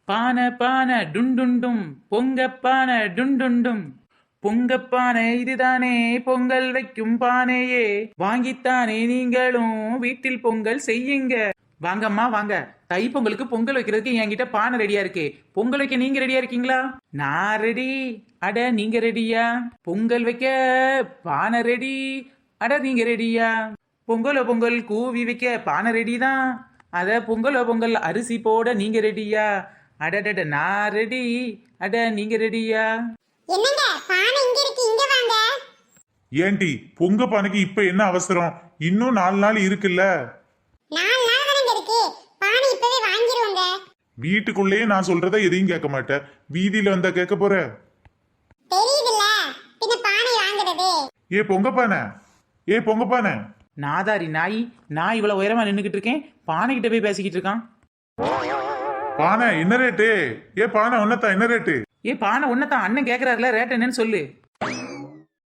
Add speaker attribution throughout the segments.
Speaker 1: பானை பானை டுண்டுண்டும் பொங்க பானை டுண்டுண்டும் பொங்க பானை இதுதானே பொங்கல் வைக்கும் பானையே வாங்கித்தானே நீங்களும் வீட்டில் பொங்கல் செய்யுங்க. வாங்கம்மா வாங்க, தை பொங்கலுக்கு பொங்கல் வைக்கிறதுக்கு என்கிட்ட பானை ரெடியா இருக்கு. பொங்கல் வைக்க நீங்க ரெடியா இருக்கீங்களா? நான் ரெடி. அட நீங்க ரெடியா? பொங்கல் வைக்க பானை ரெடி. அட நீங்க ரெடியா? பொங்கலோ பொங்கல் கூவி வைக்க பானை ரெடி தான். அட பொங்கலோ பொங்கல் அரிசி போட நீங்க ரெடியா? அடடட நான் ரெடி. அட நீங்க ரெடியா?
Speaker 2: என்னங்க பானை இங்க இருக்கு, இங்க வாங்க.
Speaker 3: ஏண்டி பொங்க பானைக்கு இப்ப என்ன அவசரம்? இன்னும் 4 நாள் இருக்குல்ல.
Speaker 2: 4 நாள் தானங்க இருக்கு, பானை இப்பவே வாங்கிருவோங்க.
Speaker 3: வீட்டுக்குள்ளேயே நான் சொல்றத எதையும் கேட்க மாட்டேன், வீதியில வந்தா கேட்க போற?
Speaker 2: தெரியுதுல்ல, பின்ன பானை வாங்குறது.
Speaker 3: ஏ பொங்க பானை, ஏ பொங்க பானை.
Speaker 1: நாதாரி நாய், நான் இவ்வளவு உயரமா நின்றுகிட்டு இருக்கேன், பானை கிட்ட போய் பேசிக்கிட்டு இருக்கான்.
Speaker 3: பானை என்ன ரேட்டு? ஏ பானை ஒன்னதான் என்ன ரேட்டு?
Speaker 1: ஏ பானை ஒன்னதான் அண்ணன் கேக்குறாருல, ரேட் என்னன்னு சொல்லு.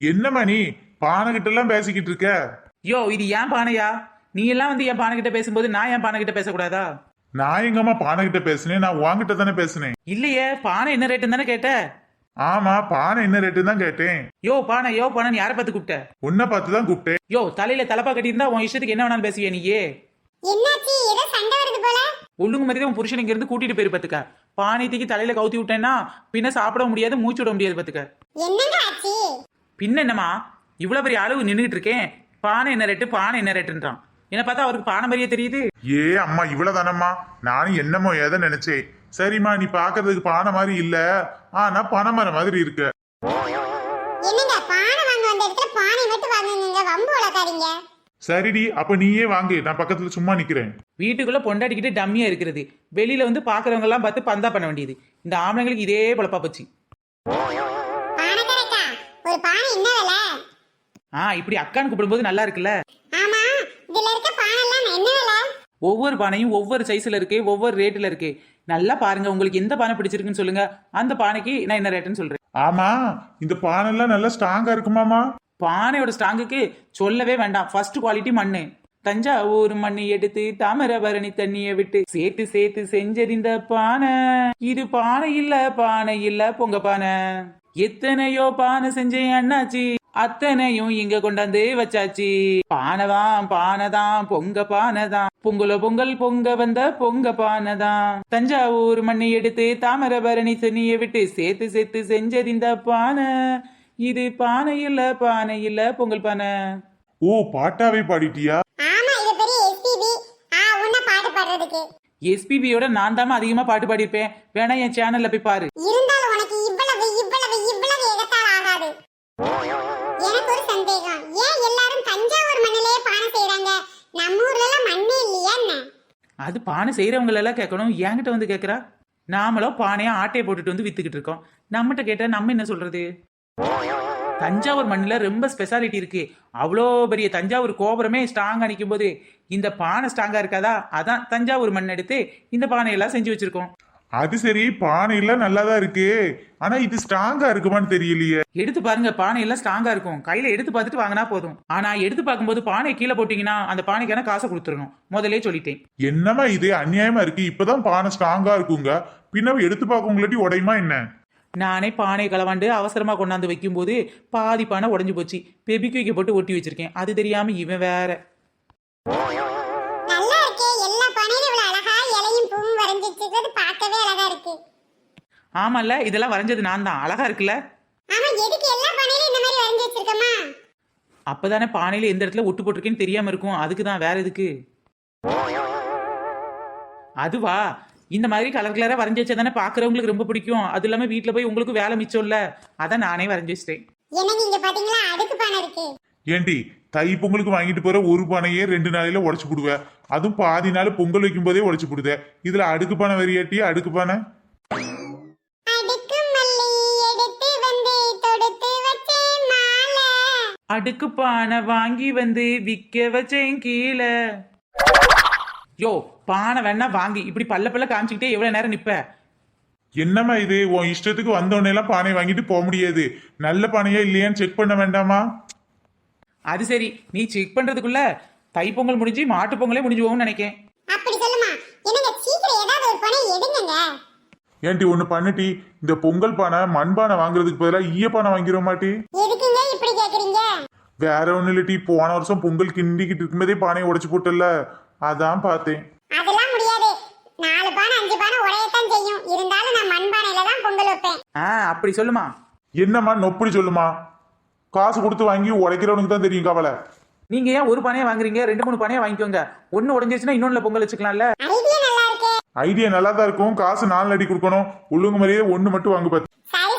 Speaker 3: என்னம்மா நீ பானை கிட்ட எல்லாம் பேசிக்கிட்டு இருக்க?
Speaker 1: யோ இது ஏன் பானையா? நீ எல்லாம் வந்து என் பானை கிட்ட பேசும்போது நான் என் பானை கிட்ட பேசக்கூடாதா?
Speaker 3: நான் எங்கம்மா பானை கிட்ட பேசினேன்? நான் உன்கிட்ட தானே பேசினேன்.
Speaker 1: இல்லையே, பானை என்ன ரேட்டுன்னு தானே கேட்ட.
Speaker 3: ஆமா பானை என்ன ரேட்டு தான் கேட்டேன்.
Speaker 1: யோ பானை யாரை பார்த்து கூப்பிட்ட?
Speaker 3: உன்னை பார்த்து தான் கூப்பிட்டேன்.
Speaker 1: யோ தலையில தலப்பா கட்டியிருந்தா உன் இஷ்டத்துக்கு என்ன வேணாலும் பேசுவியா நீயே?
Speaker 2: என்னாச்சு, ஏதோ சண்டை வருது போல.
Speaker 1: ஒழுங்கு மாதிரி உன் புருஷன் இங்க இருந்து கூட்டிட்டு போயிரு பாத்துக்க. பானை தூக்கி தலையில கவுத்தி விட்டேன்னா பின்ன சாப்பிட முடியாது, மூச்சு விட முடியாது பாத்துக்க.
Speaker 2: என்னங்க ஆச்சு?
Speaker 1: பின்ன என்னமா இவ்வளவு பெரிய அளவு நின்றுட்டு இருக்கேன், பானை என்ன ரேட்டு பானை என்ன ரேட்டுன்றான். என்ன பார்த்தா அவருக்கு பானை மாதிரியே தெரியுது.
Speaker 3: ஏ அம்மா இவ்வளவுதானம்மா, நானும் என்னமோ ஏதோ நினைச்சேன். சரிம்மா நீ பாக்குறதுக்கு பானை மாதிரி இல்ல, ஆனா பனைமரம் மாதிரி இருக்கு.
Speaker 2: என்னங்க பானை வாங்க வந்த இடத்துல பானை மட்டும் வாங்குங்க, வம்பு வளர்க்காதீங்க.
Speaker 3: சரிடி அப்ப நீயே வாங்கு, நான் பக்கத்துல சும்மா நிக்கிறேன்.
Speaker 1: வீட்டுக்குள்ள பொண்டாட்டிக்கிட்டு டம்மியா இருக்கிறது, வெளியில வந்து பாக்குறவங்க எல்லாம் பார்த்து பந்தா பண்ண வேண்டியது. இந்த ஆம்பளைங்களுக்கு இதே பொழப்பா போச்சு.
Speaker 2: பானை கரெக்டா? ஒரு பானை என்ன விலை?
Speaker 1: இப்படி அக்கான்னு கூப்பிடும்போது நல்லா இருக்குல்ல.
Speaker 2: ஆமா, இதுல இருக்க பானை எல்லாம் என்ன விலை?
Speaker 1: ஒவ்வொரு பானையும் ஒவ்வொரு சைஸ்ல இருக்கு, ஒவ்வொரு ரேட்ல இருக்கு. நல்லா பாருங்க, உங்களுக்கு எந்த பானை பிடிச்சிருக்குன்னு சொல்லுங்க, அந்த பானைக்கு நான் என்ன ரேட்டுன்னு சொல்றேன்.
Speaker 3: ஆமா இந்த பானை எல்லாம் நல்லா ஸ்ட்ராங்கா இருக்குமாமா?
Speaker 1: பானையோட ஸ்ட்ராங்குக்கு சொல்லவே வேண்டாம், ஃபர்ஸ்ட் குவாலிட்டி மண்ணு. தஞ்சாவூர் மண்ணு எடுத்து தாமிரபரணி தண்ணிய விட்டு சேர்த்து சேர்த்து செஞ்சது இந்த பானை. இது பானை இல்ல பொங்க பானை. எத்தனையோ பானை செஞ்சேன் அண்ணாச்சி, அத்தனையும் இங்க கொண்டாந்து வச்சாச்சு. பானைதான் பொங்க பானைதான், பொங்கலோ பொங்கல் பொங்க வந்த பொங்க பானைதான். தஞ்சாவூர் மண்ணை எடுத்து தாமிரபரணி தண்ணிய விட்டு சேர்த்து சேர்த்து செஞ்சது இந்த பானை. இது பானை இல்ல பொங்கல் பானை.
Speaker 3: ஓ பாட்டாவே பாடிட்டியா?
Speaker 2: ஆமா, இது பெரிய எஸ்பிபி. உன்ன பாட்டு பாடுறதுக்கு.
Speaker 1: எஸ்பிபியோட நான் தான் அதிகமா பாட்டு பாடியிருப்பேன், வேணா என் சேனல்ல போய் பாரு.
Speaker 2: இருந்தாலும் உனக்கு இவ்வளவு எகத்தால் ஆகாது. எனக்கு ஒரு சந்தேகம், ஏன் எல்லாரும் தஞ்சாவூர் மண்ணிலே பானை செய்றாங்க? நம்ம ஊர்ல எல்லாம் மண்ணே இல்லையா என்ன?
Speaker 1: அது பானை செய்யறவங்க எல்லாம் கேட்கணும், என்கிட்ட வந்து கேட்கறா. நாமளோ பானையா ஆட்டையை போட்டுட்டு வந்து வித்துக்கிட்டு இருக்கோம், நம்மகிட்ட கேட்டா நம்ம என்ன சொல்றது? தஞ்சாவூர் மண்ணில ரொம்ப ஸ்பெஷாலிட்டி இருக்கு. அவ்வளோ பெரிய தஞ்சாவூர் கோபுரமே ஸ்ட்ராங்கா நிற்கும் போது இந்த பானை ஸ்ட்ராங்கா இருக்காதா? அதான் தஞ்சாவூர் மண் எடுத்து இந்த பானையெல்லாம் செஞ்சு வச்சிருக்கோம்.
Speaker 3: அது சரி, பானை எல்லாம் நல்லாதான் இருக்கு, ஆனா இது ஸ்ட்ராங்கா இருக்குமான்னு தெரியலையே.
Speaker 1: எடுத்து பாருங்க, பானை எல்லாம் ஸ்ட்ராங்கா இருக்கும், கையில எடுத்து பார்த்துட்டு வாங்கினா போதும். ஆனா எடுத்து பார்க்கும்போது பானை கீழே போட்டீங்கன்னா அந்த பானைக்கான காசை கொடுத்துடணும், முதலே சொல்லிட்டேன்.
Speaker 3: என்னமா இது அநியாயமா இருக்கு? இப்பதான் பானை ஸ்ட்ராங்கா இருக்குங்க, பின்ன எடுத்து பார்க்கவங்களாட்டி உடையுமா என்ன?
Speaker 1: நானே பானை களவாண்டு அவசரமா கொண்டாந்து வைக்கும் போது பாதி பானை உடஞ்சு போச்சு, பெபிக்கு போட்டு ஒட்டி வச்சிருக்கேன். அது தெரியாம இவன் வேற.
Speaker 2: நல்லா இருக்கே, எல்லா பானையிலும் இவ்வளவு அழகா இலையும் பூவும் வரைஞ்சி வச்சிருக்கிறது பார்க்கவே அழகா இருக்கு.
Speaker 1: ஆமால, இதெல்லாம் வரைஞ்சது நான் தான், அழகா இருக்குல்ல?
Speaker 2: ஆமா, எதுக்கு எல்லா பானையிலும் இந்த மாதிரி வரைஞ்சி வச்சிருக்கமா?
Speaker 1: அப்பதானே பானையில எந்த இடத்துல ஒட்டு போட்டிருக்கேன்னு தெரியாம இருக்கும், அதுக்குதான், வேற எதுக்கு? அதுவா, இந்த மாதிரி கலர் கலரா வரைஞ்சி வச்சா தானே பாக்குறவங்களுக்கு ரொம்ப பிடிக்கும். அது இல்லாம வீட்டுல போய் உங்களுக்கு வேலை மிச்சம் இல்ல, அதான் நானே வரைஞ்சி வச்சிட்டேன்.
Speaker 2: எனக்கு இங்க பாத்தீங்களா அடுக்கு பானை இருக்கு.
Speaker 3: ஏண்டி தை பொங்கலுக்கு வாங்கிட்டு போற ஒரு பானையே 2 நாளையில உடைச்சு போடுவ, அதுவும் பாதி நாள் பொங்கல் வைக்கும் போதே உடைச்சு போடுத. இதுல அடுக்கு பானை வரியாட்டி? அடுக்கு பானை
Speaker 2: அடுக்கு மல்லி எடுத்து வந்து தொடுத்து வச்சேன் மாலை.
Speaker 1: அடுக்கு பானை வாங்கி வந்து விக்க வச்சேன் கீழே. யோ பானை வேணா வாங்கி இப்படி பல்ல காமிச்சுக்கிட்டே எவ்வளவு நேரம் நிப்ப?
Speaker 3: என்னம்மா இது, உன் இஷ்டத்துக்கு வந்தோடனே எல்லாம் பானை வாங்கிட்டு போக முடியாது. நல்ல பானையா இல்லையான்னு செக் பண்ண வேண்டாமா?
Speaker 1: அது சரி, நீ செக் பண்றதுக்குள்ள தைப்பொங்கல் முடிஞ்சு மாட்டு பொங்கலே முடிஞ்சு போகும்னு நினைக்கேன்.
Speaker 2: அப்படி சொல்லுமா? என்னங்க சீக்கிரம் ஏதாவது ஒரு பானை எடுங்கங்க.
Speaker 3: ஏன்டி ஒண்ணு பண்ணிட்டி, இந்த பொங்கல் பானை மண்பானை வாங்குறதுக்கு பதிலாக ஈய பானை வாங்கிட மாட்டி?
Speaker 2: எதுக்குங்க இப்படி கேக்குறீங்க?
Speaker 3: வேற ஒண்ணு இல்லட்டி, போன வருஷம் பொங்கல் கிண்டிக்கிட்டு இருக்கும்போதே பானையை உடைச்சு போட்டல, அதான் பார்த்தேன்.
Speaker 2: அதெல்லாம் முடியாது. 4 பானை 5 பானை உடையத்தான் செய்யும். இருந்தாலும் நான் மண்பானையில தான் பொங்கல் வைப்பேன்.
Speaker 1: அப்படி சொல்லுமா.
Speaker 3: என்னம்மா நொப்படி சொல்லுமா? காசு கொடுத்து வாங்கி உடைக்கிறவனுக்கு தான் தெரியும் கவலை.
Speaker 1: நீங்க ஏன் ஒரு பானையை வாங்குறீங்க? 2-3 பானையை வாங்கிக்கோங்க. ஒன்னு உடஞ்சிருச்சுன்னா இன்னொன்னுல பொங்கல் வச்சுக்கலாம்ல.
Speaker 2: ஐடியா நல்லா இருக்கு.
Speaker 3: ஐடியா நல்லா தான் இருக்கும். காசு 4 அடி கொடுக்கணும். ஒழுங்கு மாதிரியே ஒண்ணு மட்டும் வாங்க பார்த்து.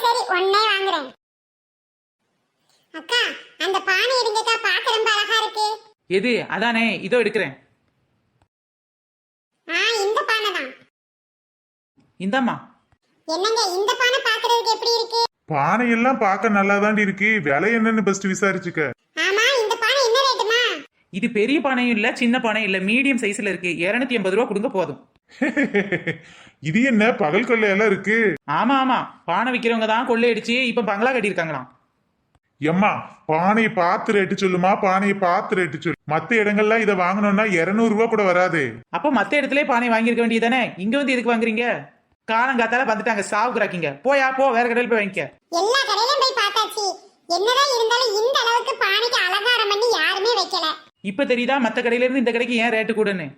Speaker 2: சரி ஒண்ணே வாங்குறேன். அக்கா அந்த பானை எடுங்கக்கா, பார்க்க ரொம்ப அழகா இருக்கு.
Speaker 1: எது? அதானே, இதோ எடுக்கிறேன்.
Speaker 2: இந்த பானை தான்.
Speaker 1: இந்தாம்மா.
Speaker 2: என்னங்க இந்த பானை பார்க்கிறதுக்கு எப்படி இருக்கு?
Speaker 3: பானை எல்லாம் பார்க்க நல்லா தாண்டி இருக்கு. விலை என்னன்னு ஃபர்ஸ்ட் விசாரிச்சுக்க.
Speaker 2: ஆமா, இந்த பானை என்ன ரேட்டுமா?
Speaker 1: இது பெரிய பானையும் இல்ல, சின்ன பானையும் இல்ல, மீடியம் சைஸ்ல இருக்கு. 280 ரூபா கொடுங்க போதும்.
Speaker 3: இது என்ன பகல் கொள்ளையெல்லாம் இருக்கு?
Speaker 1: ஆமா, பானை விக்கிறவங்க தான் கொள்ளையடிச்சு இப்ப பங்களா கட்டியிருக்காங்களாம்.
Speaker 3: எம்மா, பானையை பார்த்து ரேட்டு சொல்லுமா, பானையை பார்த்து ரேட்டு சொல்லு. மத்த இடங்கள்ல இதை வாங்கணும்னா 200 ரூபா கூட வராது.
Speaker 1: அப்ப மத்த இடத்துல பானை வாங்கியிருக்க வேண்டியதானே, இங்க வந்து எதுக்கு வாங்குறீங்க? காலங்காத்தால வந்துட்டாங்க சாவுக்குறாக்கிங்க. போ வேற கடையில் போய் வாங்கிக்க.
Speaker 2: எல்லா கடையிலும் போய் பார்த்தாச்சு. என்னதான் இருந்தாலும் இந்த அளவுக்கு பானைக்கு அலங்காரம் பண்ணி யாருமே வைக்கல.
Speaker 1: இப்ப தெரியுதா மத்த கடையில இருந்து இந்த கடைக்கு ஏன் ரேட்டு கூடன்னு?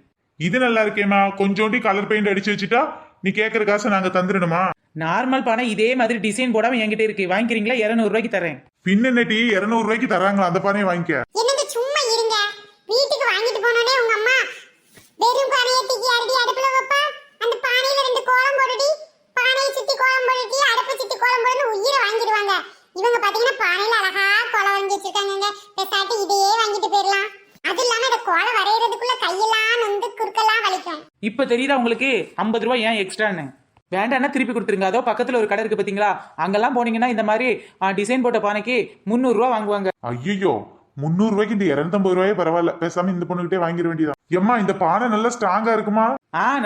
Speaker 3: இது நல்லா இருக்கேம்மா. கொஞ்சோண்டி கலர் பெயிண்ட் அடிச்சு வச்சுட்டா நீ கேக்குற காசை நாங்க தந்துடணுமா?
Speaker 1: நார்மல் பானை இதே மாதிரி டிசைன் போடாம என்கிட்ட இருக்கு. வாங்கிக்கிறீங்களா? 200 ரூபாய்க்கு தரேன்.
Speaker 3: பின்ன நெட்டி 200 ரூபாய்க்கு தராங்களா? அந்த பானையை வாங்கிக்க.
Speaker 2: என்னங்க சும்மா இருங்க. வீட்டுக்கு வாங்கிட்டு போனோனே உங்க அம்மா வெறும் பானையை தூக்கி அடி அடுப்புல வைப்பா. அந்த பானையில 2 கோலம் போடுடி, பானையை சுத்தி கோலம் போடுடி, அடுப்பை சுத்தி கோலம் போடுன்னு உயிரை வாங்கிடுவாங்க. இவங்க பாத்தீங்கன்னா பானையில அழகா கோலம் வரைஞ்சி வச்சிருக்காங்க. பெசாட்டி இதையே வாங்கிட்டு போயிடலாம். அது இல்லாம இந்த கோலம் வரைகிறதுக்குள்ள கையெல்லாம் நொந்து குறுக்கெல்லாம் வலிக்கும்.
Speaker 1: இப்ப தெரியுதா உங்களுக்கு 50 ரூபாய் ஏன் எக்ஸ்ட்ரான்னு? வேண்டாம்னா திருப்பி கொடுத்துருங்க. அதோ பக்கத்துல ஒரு கடை இருக்கு பாத்தீங்களா, அங்கெல்லாம் போனீங்கன்னா இந்த மாதிரி டிசைன் போட்ட பானைக்கு 300 ரூபா வாங்குவாங்க.
Speaker 3: ஐயோ, 300 ரூபாய்க்கு இந்த 250 ரூபாயே பரவாயில்ல. பேசாம இந்த பொண்ணுகிட்டே வாங்கிட வேண்டியதான். எம்மா, இந்த பானை நல்லா ஸ்ட்ராங்கா இருக்குமா?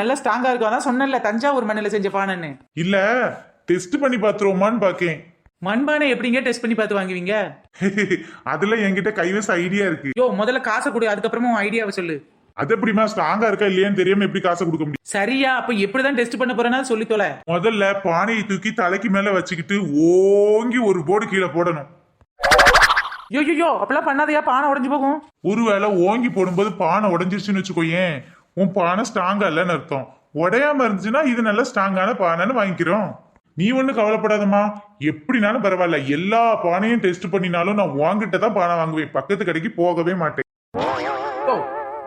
Speaker 1: நல்லா ஸ்ட்ராங்கா இருக்கும். அதான் சொன்னேன்ல, தஞ்சாவூர் மண்ணில செஞ்ச பானைன்னு.
Speaker 3: இல்ல, டெஸ்ட் பண்ணி பாத்துருவோமான்னு பாக்கேன்.
Speaker 1: மண்பானை எப்படிங்க டெஸ்ட் பண்ணி பார்த்து வாங்குவீங்க?
Speaker 3: அதுல என்கிட்ட கைவச ஐடியா இருக்கு.
Speaker 1: முதல்ல காசை கொடு, அதுக்கப்புறமா ஐடியாவை சொல்லு.
Speaker 3: அது எப்படிமா ஸ்ட்ராங்கா இருக்கா இல்லையான்னு தெரியாம எப்படி காசை கொடுக்க முடியும்?
Speaker 1: சரியா, அப்ப எப்படிதான் டெஸ்ட் பண்ண போறேன்னா சொல்லி தொலை.
Speaker 3: முதல்ல பானையை தூக்கி தலைக்கு மேல வச்சுக்கிட்டு ஓங்கி ஒரு போர்டு கீழே போடணும்.
Speaker 1: யோ அப்பெல்லாம் பண்ணாதையா, பானை உடைஞ்சு போகும்.
Speaker 3: ஒருவேளை ஓங்கி போடும்போது பானை உடைஞ்சிருச்சுன்னு வச்சுக்கோயேன், உன் பானை ஸ்ட்ராங்கா இல்லைன்னு அர்த்தம். உடையாம இருந்துச்சுன்னா இது நல்ல ஸ்ட்ராங்கான பானைன்னு வாங்கிக்கிறோம். நீ ஒன்னும் கவலைப்படாதம்மா. எப்படினாலும் பரவாயில்ல, எல்லா பானையும் டெஸ்ட் பண்ணினாலும் நான் வாங்கிட்ட தான் பானை வாங்குவேன். பக்கத்து கடைக்கு போகவே மாட்டேன்.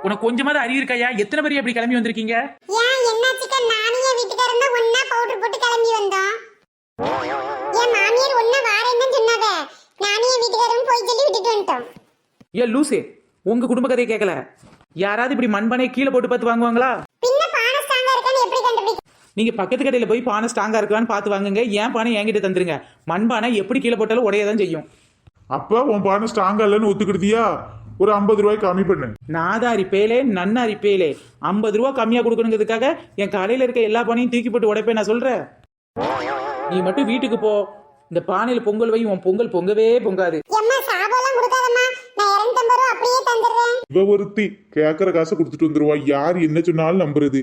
Speaker 1: உனக்கு கொஞ்சமாவது அறிவு இருக்காயா? எத்தனை பேர் அப்படி கிளம்பி வந்திருக்கீங்க?
Speaker 2: ஏன் என்னாச்சுக்க? நானும் என் வீட்டுக்காரரும் தான் ஒண்ணா பவுடர் போட்டு கிளம்பி வந்தோம். என் மாமியார் ஒண்ணா வாரேன்னு சொன்னாங்க. நானும் என் வீட்டுக்காரரும் போய் சொல்லி விட்டுட்டு வந்துட்டோம்.
Speaker 1: லூசே, உங்க குடும்ப கதையை கேட்கல. யாராவது இப்படி மண்பானையை கீழே போட்டு பார்த்து வாங்குவாங்களா?
Speaker 2: பின்ன பானை ஸ்ட்ராங்கா இருக்கான்னு எப்படி கண்டுபிடிக்க?
Speaker 1: நீங்க பக்கத்து கடையில போய் பானை ஸ்ட்ராங்கா இருக்கான்னு பார்த்து வாங்குங்க. ஏன் பானை என்கிட்ட தந்துருங்க. மண்பானை எப்படி கீழே போட்டாலும் உடையதான் செய்யும்.
Speaker 3: அப்ப உன் பானை ஸ்ட்ராங்கா இல்லைன்னு ஒத்துக்கிட்டியா? ஒரு 50 ரூபாய் கம்மி பண்ணு.
Speaker 1: நாதாரி பேலே, நன்னாரி பேலே, 50 ரூபா கம்மியா கொடுக்கணுங்கிறதுக்காக என் கடையில இருக்க எல்லா பானையும் தூக்கி போட்டு உடைப்பேன் நான் சொல்றேன். நீ மட்டும் வீட்டுக்கு போ, இந்த பானையில பொங்கல் வை, உன் பொங்கல் பொங்கவே பொங்காது.
Speaker 2: அம்மா சாபம்லாம் கொடுக்காதம்மா, நான் 250 ரூபா அப்படியே தந்துடுறேன்.
Speaker 3: இவ ஒருத்தி கேட்கற காசை கொடுத்துட்டு வந்துருவா. யார் என்ன சொன்னாலும் நம்புறது.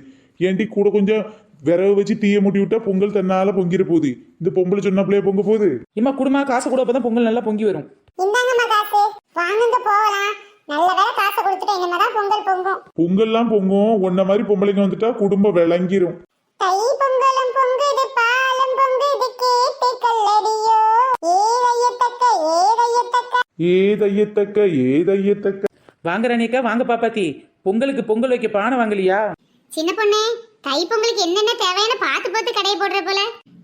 Speaker 3: ஏன்டி கூட கொஞ்சம் விரவ வச்சு தீய மூட்டி விட்டா பொங்கல் தன்னால பொங்கிற போகுது. இந்த பொங்கல் சொன்னாப்லயே பொங்க போகுது.
Speaker 1: இம்மா குடுமா காசு கூட அப்பதான் பொங்கல் நல்லா பொங்கி வரும்.
Speaker 2: இந்தாங்கம்மா காசு, வாங்குங்க போகலாம். நல்ல வேளை காசை கொடுத்துட்டு என்னமா தான் பொங்கல் பொங்கும்.
Speaker 3: பொங்கல்லாம் பொங்கும். ஒன்ன மாதிரி பொம்பளைங்க வந்துட்டா குடும்பம் விளங்கிரும்.
Speaker 2: தை பொங்கலும் பொங்குது, பாலும் பொங்குது, கேட்டு கல்லடியோ, ஏதையத்தக்க
Speaker 3: ஏதையத்தக்க ஏதையத்தக்க.
Speaker 1: வாங்க ரணிக்கா, வாங்க பாப்பாத்தி. பொங்கலுக்கு பொங்கல் வைக்க பானை வாங்கலையா?
Speaker 2: சின்ன பொண்ணு, தை பொங்கலுக்கு என்னென்ன தேவையான பார்த்து கடையை போடுற போல.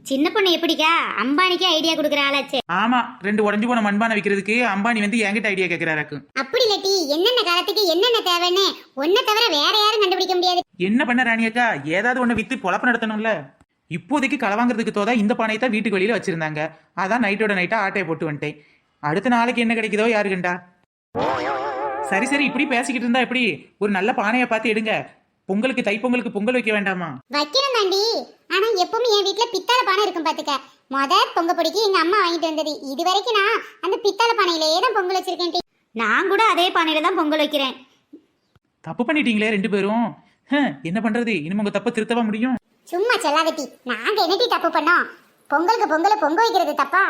Speaker 2: சின்ன பொண்ணு எப்படிக்கா? அம்பானிக்கு ஐடியா கொடுக்குற ஆளாச்சு.
Speaker 1: ஆமா, 2 உடஞ்சு போன மண்பானை விற்கிறதுக்கு அம்பானி வந்து என்கிட்ட ஐடியா கேட்கிறாரு.
Speaker 2: அப்படி இல்லாட்டி என்னென்ன காலத்துக்கு என்னென்ன தேவைன்னு ஒன்ன தவிர வேற யாரும் கண்டுபிடிக்க முடியாது.
Speaker 1: என்ன பண்ண ராணியக்கா, ஏதாவது ஒண்ணு வித்து பொழப்பு நடத்தணும்ல. இப்போதைக்கு களை வாங்குறதுக்கு தோதா இந்த பானையை தான் வீட்டுக்கு வெளியில வச்சிருந்தாங்க. அதான் நைட்டோட நைட்டா ஆட்டையை போட்டு வந்துட்டேன். அடுத்த நாளைக்கு என்ன கிடைக்குதோ யாரு கண்டா. சரி இப்படி பேசிக்கிட்டு இருந்தா எப்படி? ஒரு நல்ல பானையை பார்த்து எடுங்க. பொங்கலுக்கு தை பொங்கலுக்கு பொங்கல் வைக்க வேண்டாமா?
Speaker 2: வைக்கணும் தாண்டி. ஆனா எப்பவுமே என் வீட்டுல பித்தளை பானை இருக்கும் பாத்துக்க. பொங்க பொடிக்கு எங்க அம்மா வாங்கிட்டு வந்தது. இது வரைக்கும் நான் அந்த பித்தளை பானையிலேயே தான் பொங்கல் வச்சிருக்கேன். நான் கூட அதே பானையில தான் பொங்கல் வைக்கிறேன்.
Speaker 1: தப்பு பண்ணிட்டீங்களே 2 பேரும். என்ன பண்றது? இனிமே உங்க தப்ப திருத்தவா முடியும்?
Speaker 2: சும்மா சொல்லாதட்டி. நாங்க என்னட்டி தப்பு பண்ணோம்? பொங்கலுக்கு பொங்கலை பொங்க வைக்கிறது தப்பா?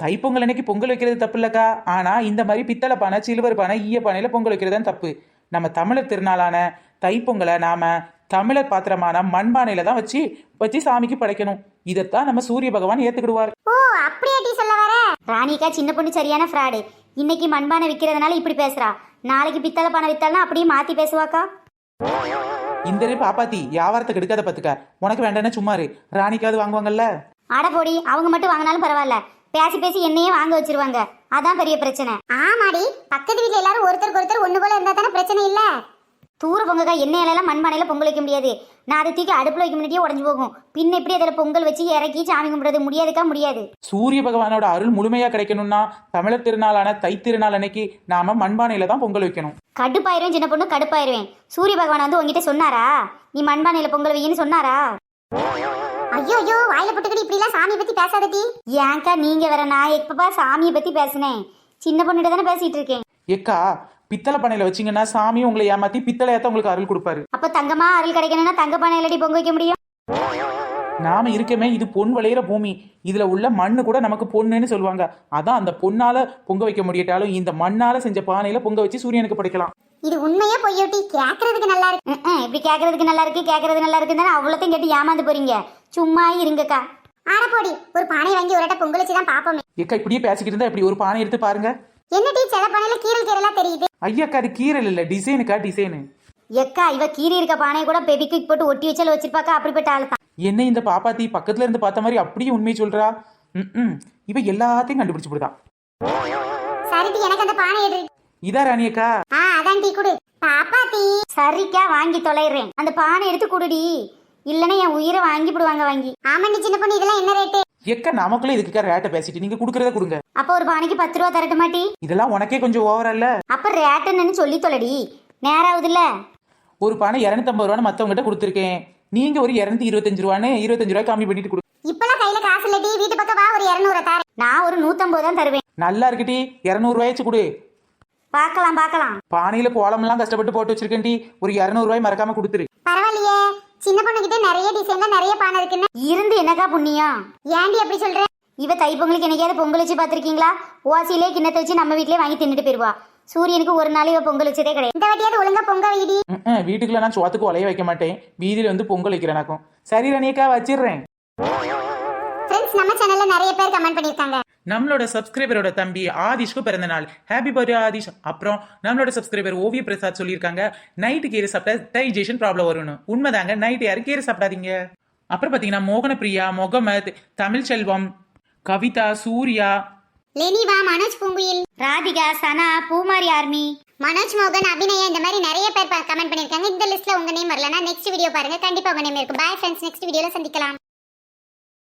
Speaker 1: தைப்பொங்கல் அன்னைக்கு பொங்கல் வைக்கிறது தப்பு இல்லக்கா. ஆனா இந்த மாதிரி பித்தளை பானை, சில்வர் பானை, ஈய பானையில பொங்கல் வைக்கிறது தான் தப்பு. நம்ம தமிழர் திருநாளான தைப்பொங்கலை நாம தமிழர் பாத்திரமான மண்பானையில தான் வச்சு சாமிக்கு படைக்கணும். இதைத்தான் நம்ம சூரிய பகவான் ஏத்துக்கிடுவார்.
Speaker 2: ஓ அப்படியாட்டி சொல்ல வர?
Speaker 4: ராணிக்கா சின்ன பொண்ணு சரியான ஃப்ராடு. இன்னைக்கு மண்பானை விற்கிறதுனால இப்படி பேசுறா, நாளைக்கு பித்தளை பானை வித்தாலும் அப்படியே மாத்தி பேசுவாக்கா.
Speaker 1: இந்த பாப்பாத்தி வியாபாரத்தை கெடுக்காத பத்துக்க. உனக்கு வேண்டாம்னா சும்மாரு, ராணிக்காவது வாங்குவாங்கல்ல.
Speaker 4: அட போடி, அவங்க மட்டும் வாங்கினாலும் பரவாயில்ல, பேசி பேசி என்னையே வாங்க வச்சிருவாங்க. அதான் பெரிய பிரச்சனை.
Speaker 2: ஆமாடி, பக்கத்து வீட்டுல எல்லாரும் ஒருத்தருக்கு ஒருத்தர் ஒண்ணு போல இருந்தா தானே பிரச்சனை இல்ல.
Speaker 4: தூர பொங்கக்கா, எண்ணெயிலலாம் மண்பானையில பொங்கல் வைக்க முடியாது. நான் அதை தூக்கி அடுப்புல வைக்க முன்னாடியே உடஞ்சு போகும். பின்ன எப்படி அதில் பொங்கல் வச்சு இறக்கி சாமி கும்பிடுறது? முடியாதுக்கா, முடியாது.
Speaker 1: சூரிய பகவானோட அருள் முழுமையா கிடைக்கணும்னா தமிழர் திருநாளான தை திருநாள் அன்னைக்கு நாம மண்பானையில தான் பொங்கல் வைக்கணும்.
Speaker 4: கடுப்பாயிருவேன் சின்ன பொண்ணு, கடுப்பாயிருவேன். சூரிய பகவான் வந்து உங்ககிட்ட சொன்னாரா நீ மண்பானையில பொங்கல் வையின்னு சொன்னாரா?
Speaker 2: ஐயோ ஐயோ, வாயில போட்டுக்கிட்டு இப்படி எல்லாம் சாமியை பத்தி பேசாதடி.
Speaker 4: ஏன்க்கா நீங்க வேற? நான் எப்பப்பா சாமியை பத்தி பேசினேன்? சின்ன பொண்ணுகிட்ட தானே பேசிட்டு இருக்கேன்.
Speaker 1: ஏக்கா, பித்தளை பானையில வச்சீங்கன்னா சாமி உங்களை ஏமாத்தி பித்தளையாத்தான் உங்களுக்கு அருள் கொடுப்பாரு.
Speaker 4: அப்ப தங்கமா அருள் கிடைக்கணும்னா தங்க பானையிலடி பொங்க வைக்க முடியும்?
Speaker 1: நாம இருக்கமே, இது பொன் விளையிற பூமி. இதுல உள்ள மண்ணு கூட நமக்கு பொண்ணுன்னு சொல்லுவாங்க. அதான் அந்த பொண்ணால பொங்க வைக்க முடியட்டாலும் இந்த மண்ணால செஞ்ச பானையில பொங்க வச்சு சூரியனுக்கு படைக்கலாம்.
Speaker 2: இது உண்மையா பொய்யோட்டி? கேக்குறதுக்கு நல்லா இருக்கு.
Speaker 4: இப்படி கேக்குறதுக்கு நல்லா இருக்கு, கேக்குறது நல்லா இருக்குன்னு தானே அவ்வளோத்தையும் கேட்டு ஏமாந்து போறீங்க. சும்மா இருங்கக்கா.
Speaker 2: ஆடப்போடி, ஒரு பானை வாங்கி ஒரு பொங்கல் வச்சுதான் பாப்போமே.
Speaker 1: ஏக்கா, இப்படியே பேசிக்கிட்டு இருந்தா இப்படி ஒரு பானை எடுத்து பாருங்க.
Speaker 2: என்ன டீ, சில பானையில கீரல் கீரலா தெரியுது.
Speaker 1: ஐயாக்கா, அது கீரல் இல்ல, டிசைனுக்கா, டிசைனு.
Speaker 4: எக்கா, இவ கீரி இருக்க பானையை கூட பெபிக்கு போட்டு ஒட்டி வச்சால வச்சிருப்பாக்கா. அப்படிப்பட்ட ஆள் தான்.
Speaker 1: என்ன இந்த பாப்பாத்தி பக்கத்துல இருந்து பார்த்த மாதிரி அப்படியே உண்மையை சொல்றா? இவ எல்லாத்தையும் கண்டுபிடிச்சு போடுதா.
Speaker 2: சரி டீ, எனக்கு அந்த பானை எடு.
Speaker 1: இதா ராணியக்கா?
Speaker 2: அதான் டீ குடு. பாப்பா டீ.
Speaker 4: சரிக்கா, வாங்கி தொலைறேன். அந்த பானை எடுத்து குடுடி, இல்லைன்னா என் உயிரை வாங்கி போடுவாங்க. வாங்கி.
Speaker 2: ஆமா நீ சின்ன பொண்ணு, இதெல்லாம் என்ன ரேட்டு?
Speaker 1: எக்க, நமக்குள்ள இதுக்கு ரேட்டை பேசிட்டு நீங்க குடுக்கறத கொடுங்க.
Speaker 4: அப்ப ஒரு பானைக்கு 10 ரூபா தரட்ட மாட்டி?
Speaker 1: இதெல்லாம் உனக்கே கொஞ்சம் ஓவரா இல்ல?
Speaker 4: அப்ப ரேட் என்னன்னு சொல்லி தொலைடி, நேராவது இல்ல.
Speaker 1: ஒரு பானை 250 ரூபான்னு மத்தவங்கிட்ட கொடுத்துருக்கேன். நீங்க ஒரு 225 ரூபான்னு 25 ரூபாய் கம்மி பண்ணிட்டு கொடு.
Speaker 2: இப்பெல்லாம் கையில காசு இல்ல டி. வீட்டு பக்கம் வா, ஒரு 200 தாரேன்.
Speaker 4: நான் ஒரு 150 தான் தருவேன்.
Speaker 1: நல்லா இருக்குடி, 200 ரூபாய்ச்சு கொடு.
Speaker 4: பார்க்கலாம் பார்க்கலாம்.
Speaker 1: பானையில கோலமெல்லாம் கஷ்டப்பட்டு போட்டு வச்சிருக்கேன் டி. ஒரு 200 ரூபாய் மறக்காம கொடுத்துரு.
Speaker 2: பரவாயில்லையே, சின்ன பொண்ணு கிட்ட நிறைய டிசைன்ல நிறைய பானை இருக்குன்னு.
Speaker 4: இருந்து என்னக்கா புண்ணியம்?
Speaker 2: ஏன்டி அப்படி சொல்ற?
Speaker 4: இவ தைப்பொங்கலுக்கு என்னைக்காவது பொங்கல் வச்சு பாத்திருக்கீங்களா? ஓசிலே கிண்ணத்தை வச்சு நம்ம வீட்லயே வாங்கி தின்னுட்டு போயிருவா. சூரியனுக்கு ஒரு நாள் இவ பொங்கல் வச்சதே கிடையாது.
Speaker 2: இந்த வாட்டியாவது ஒழுங்கா பொங்க வைடி.
Speaker 1: வீட்டுக்குள்ள நான் சோத்துக்கு ஒலைய வைக்க மாட்டேன், வீதியில வந்து பொங்கல் வைக்கிறேனாக்கும். சரி ராணியக்கா, வச்சிடுறேன்.
Speaker 2: ஃப்ரெண்ட்ஸ், நம்ம சேனல்ல நிறைய பேர் கமெண்ட் பண்ணிருக்காங்க.
Speaker 1: நம்மளோட சப்ஸ்கிரைபரோட தம்பி ஆதிஷ்க்கு பிறந்த நாள், ஹாப்பி பர்த்டே ஆதிஷ். அப்புறம் நம்மளோட சப்ஸ்கிரைபர் ஓவிய பிரசாத் சொல்லியிருக்காங்க, நைட்டு கீரை சாப்பிட்டா டைஜஷன் ப்ராப்ளம் வரும்னு. உண்மைதாங்க, நைட்டு யாரும் கீரை சாப்பிடாதீங்க. அப்புறம் பாத்தீங்கன்னா மோகனப்பிரியா, முகமத், தமிழ் செல்வம், கவிதா, சூர்யா,
Speaker 2: லெனிவா, மனோஜ் பூங்குயில்,
Speaker 4: ராதிகா, சனா, பூமாரி ஆர்மி,
Speaker 2: மனோஜ் மோகன், அபிநயா, இந்த மாதிரி நிறைய பேர் கமெண்ட் பண்ணிருக்காங்க. இந்த லிஸ்ட்ல உங்க நேம் வரலனா நெக்ஸ்ட் வீடியோ பாருங்க, கண்டிப்பா உங்க நேம் இருக்கும். பை ஃப்ரெண்ட்ஸ், நெக்ஸ்ட் வீடியோல சந்திக்கலாம்.